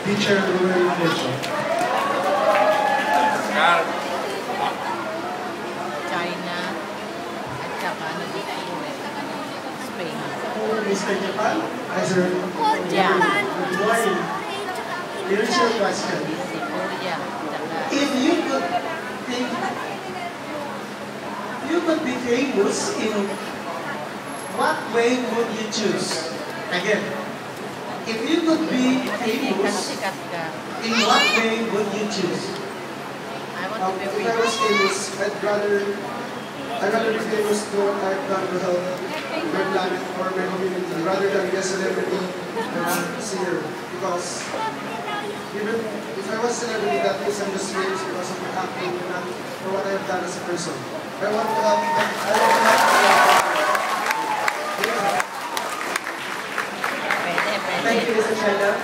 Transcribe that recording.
Teacher Ruel Lecho. China at saka Spain. Mr. Japan, sir. Yeah. Good morning. Here's your question. If you could be famous, in what way would you choose? Again, if you could be famous, in what way would you choose? If I was famous, I'd rather be famous to what I've done to help my planet or my community, rather than be a celebrity and a singer. Because even if I was a celebrity, that means I'm just famous because of my acting and not for what I've done as a person. I want to help. Thank you, Mr. China.